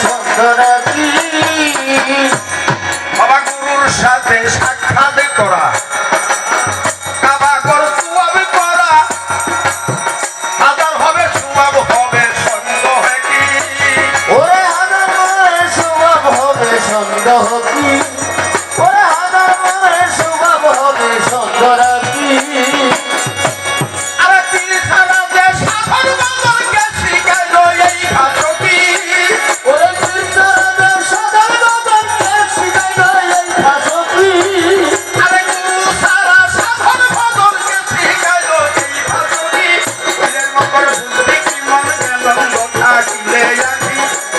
সন্ধ্যরাত্রি বাবা গুরুর সাথে সাক্ষাৎ করা কাবা কর সুয়াব করা হাজার হবে সুয়াব হবে সন্দেহ কি ওরে হাজার মায়ের স্বভাব হবে সন্দেহ কি ওরে হাজার মায়ের স্বভাব হবে সন্ধ্যরাত্রি আরে তিনি ছাড়া যে সাধন বাবাকে শিখাইল এই ভাষতি ওরে চিন্তারাদের সাধার বাবাকে শিখাইল এই ভাষতি আরে গুরু ছাড়া সাধন বাবাকে শিখাইল এই ভাষতি পীরের মকর বুদ্ধি কি মন গেল কথা কিলে রাখি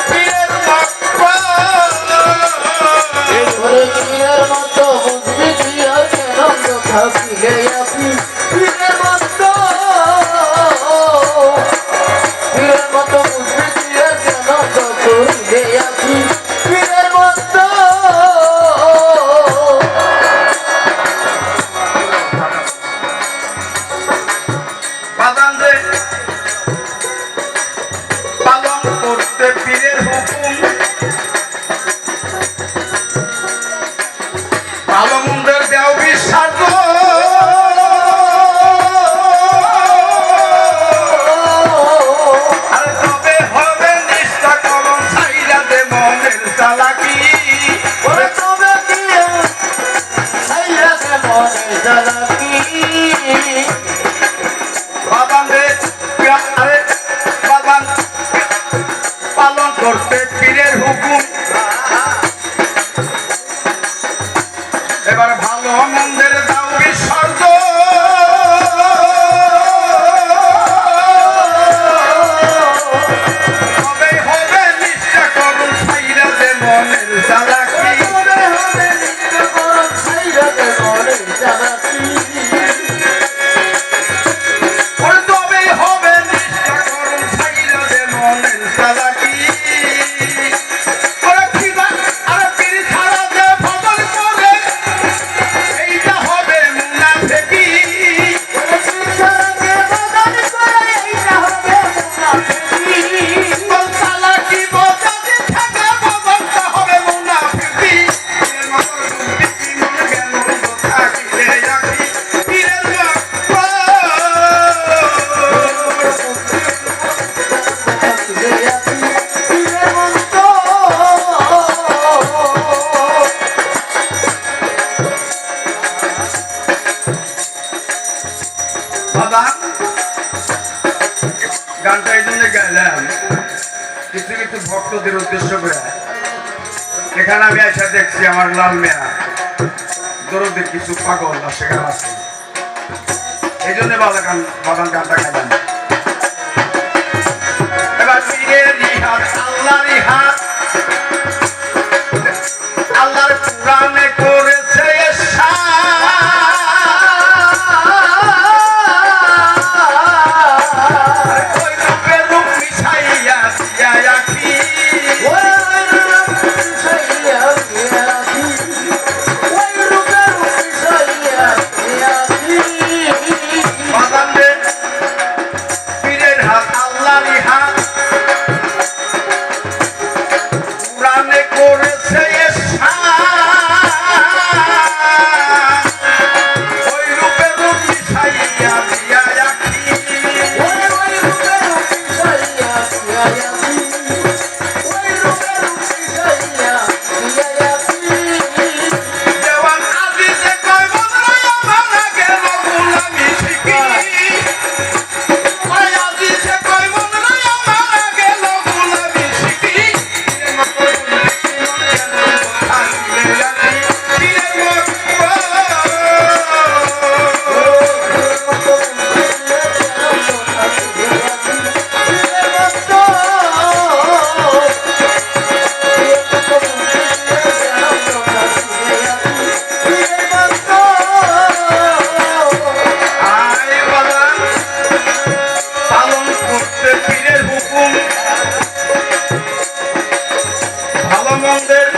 পীরের মকর ওরে পীরের মতো বুঝবি দিয়া কেন কথা ফিরে আপনি পীরের মতো বুঝবি দিয়া কেন কথা ফিরে আপনি পীরের মতো বাদাম যে পালন করতে পীরের হুকুম ভালো মন্দের দেও বিশ্বাস আর তবে হবে নিষ্ঠা করুন ছাইরা দে মনের চালাকি ওরে তবে দিয়ে সাইরাতে মনে জ্বালাকি বাদাম রে আরে বাদাম পালন করতে পীরের হুকুম এবার ভালো মন্দের দাও বিসর্গ তবে হবে নিষ্ঠা করুন ছাইরা দে মনের চালাকি হবে নিত্য করণ সাইরাতে মনে জ্বালাকি ওরে তবে হবে নিষ্ঠা করুন ছাইরা দে মনের চালাকি ওরে খিদা আরে পীর ছাড়া যে ফজল করে এইটা হবে মুনাফিকি বল চালাকি বোঝাতে থাকে বলতে হবে মুনাফিকি পীরের মতো বুদ্ধি মন গেল কথা কিলে রাখি পীরের মতো বাবা গানটা এই জন্য গাইলাম কিছু কিছু ভক্তদের উদ্দেশ্য করে এখানে আমি এসে দেখছি আমার লাল মেয়া দরদের কিছু পাগল না সেখানে আছে এই জন্য বাদান গানটা গাইলাম এবার পীরেরই হাত আল্লাহরই হাত আল্লাহর কোরআনে করেছে ওই রূপে রূপ মিশাইয়া দিয়া রাখি বাদাম রে পীরের হাত আল্লাহরই হাত কোরআনে করেছে ওই রূপে রূপ মিশাইয়া দিয়া রাখি দেওয়ান আজিজে কয় বদলাই আমার গেল গোলামি শিখি ওই আজিজে কয় বদলাই আমার গেল গোলামি শিখি পীরের মতো বুদ্ধি মন গেল কথা কিলে রাখি পীরের মতো আয় বাদান পালন করতে পীরের হুকুম ভালো মন্দের